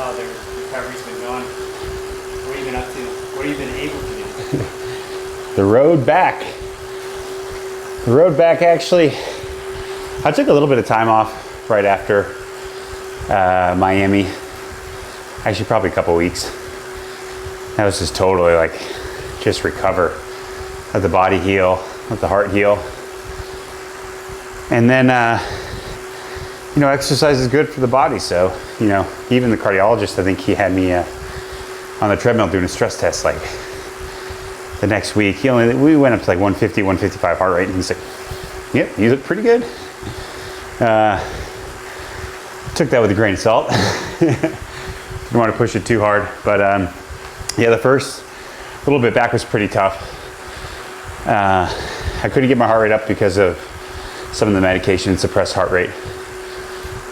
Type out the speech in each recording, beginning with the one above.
how their recovery's been going. What have you been up to? What have you been able to do? The road back. The road back, actually, I took a little bit of time off right after Miami. Actually, probably a couple weeks. That was just totally like, just recover. Let the body heal, let the heart heal. And then, you know, exercise is good for the body. So, you know, even the cardiologist, I think he had me on the treadmill doing a stress test like the next week. We went up to like 150, 155 heart rate, and he's like, yep, you look pretty good. Took that with a grain of salt. Didn't want to push it too hard, but yeah, the first little bit back was pretty tough. I couldn't get my heart rate up because of some of the medication suppressed heart rate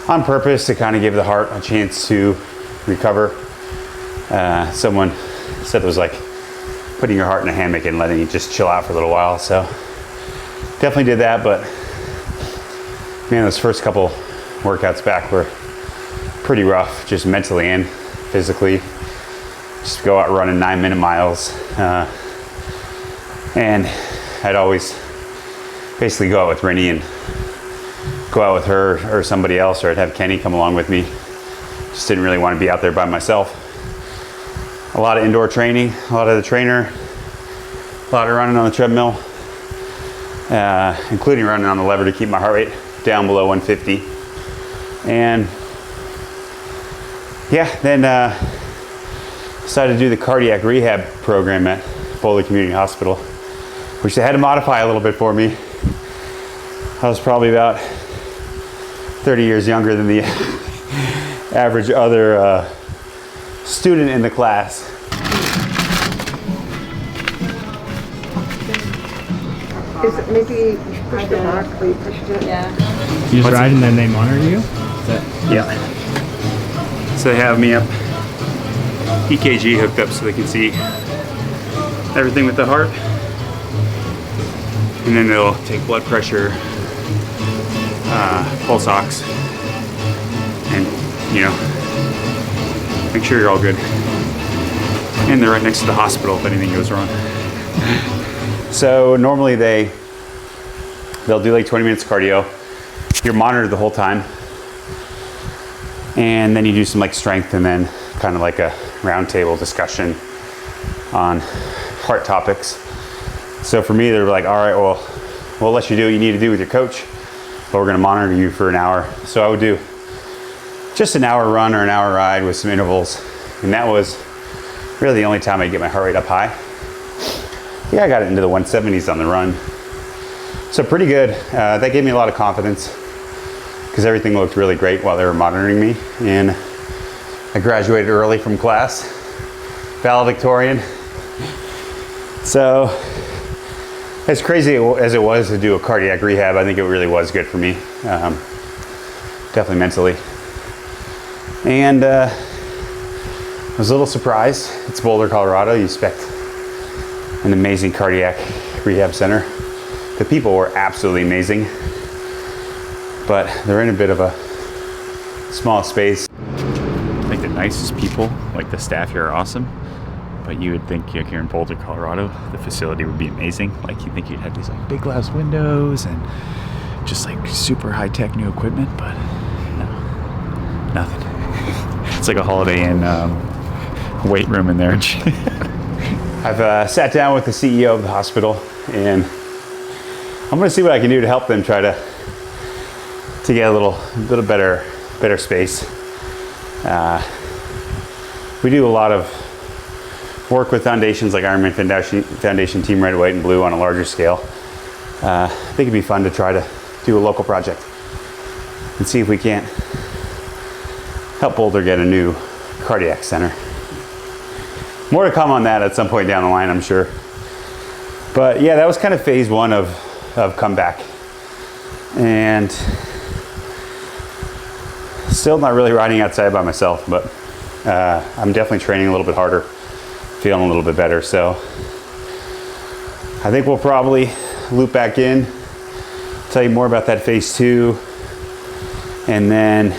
on purpose to kind of give the heart a chance to recover. Someone said it was like putting your heart in a hammock and letting it just chill out for a little while. So definitely did that, but man, those first couple workouts back were pretty rough, just mentally and physically. Just go out running 9-minute miles. And I'd always basically go out with Rinny and go out with her or somebody else, or I'd have Kenny come along with me. Just didn't really want to be out there by myself. A lot of indoor training, a lot of the trainer, a lot of running on the treadmill, including running on the lever to keep my heart rate down below 150. And yeah, then decided to do the cardiac rehab program at Boulder Community Hospital, which they had to modify a little bit for me. I was probably about 30 years younger than the average other student in the class. Is it maybe you push the rock where you pushed it? Yeah. You just ride and then they monitor you? Yeah. So they have me up, EKG hooked up so they can see everything with the heart. And then they'll take blood pressure, pulse ox, and, you know, make sure you're all good. And they're right next to the hospital if anything goes wrong. So normally they'll do like 20 minutes of cardio. You're monitored the whole time. And then you do some like strength and then kind of like a roundtable discussion on heart topics. So for me, they're like, all right, well, we'll let you do what you need to do with your coach, but we're gonna monitor you for an hour. So I would do just an hour run or an hour ride with some intervals. And that was really the only time I get my heart rate up high. Yeah, I got it into the 170s on the run. So pretty good. That gave me a lot of confidence because everything looked really great while they were monitoring me. And I graduated early from class, valedictorian. So as crazy as it was to do a cardiac rehab, I think it really was good for me, definitely mentally. And I was a little surprised. It's Boulder, Colorado. You expect an amazing cardiac rehab center. The people were absolutely amazing, but they're in a bit of a small space. Like the nicest people, like the staff here are awesome, but you would think here in Boulder, Colorado, the facility would be amazing. Like you think you'd have these like big glass windows and just like super high tech new equipment, but no, nothing. It's like a Holiday Inn weight room in there. I've sat down with the CEO of the hospital and I'm gonna see what I can do to help them try to get a little better space. We do a lot of work with foundations like Ironman Foundation, Team Red, White, and Blue on a larger scale. I think it'd be fun to try to do a local project and see if we can't help Boulder get a new cardiac center. More to come on that at some point down the line, I'm sure. But yeah, that was kind of phase one of comeback. And still not really riding outside by myself, but I'm definitely training a little bit harder, feeling a little bit better. So I think we'll probably loop back in, tell you more about that phase two, and then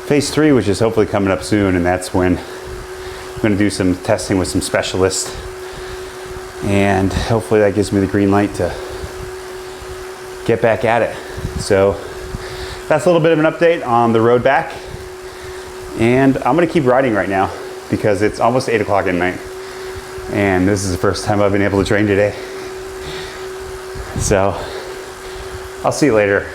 phase 3, which is hopefully coming up soon, and that's when I'm going to do some testing with some specialists, and hopefully that gives me the green light to get back at it. So that's a little bit of an update on the road back, and I'm going to keep riding right now because it's almost 8 o'clock at night, and this is the first time I've been able to train today. So I'll see you later.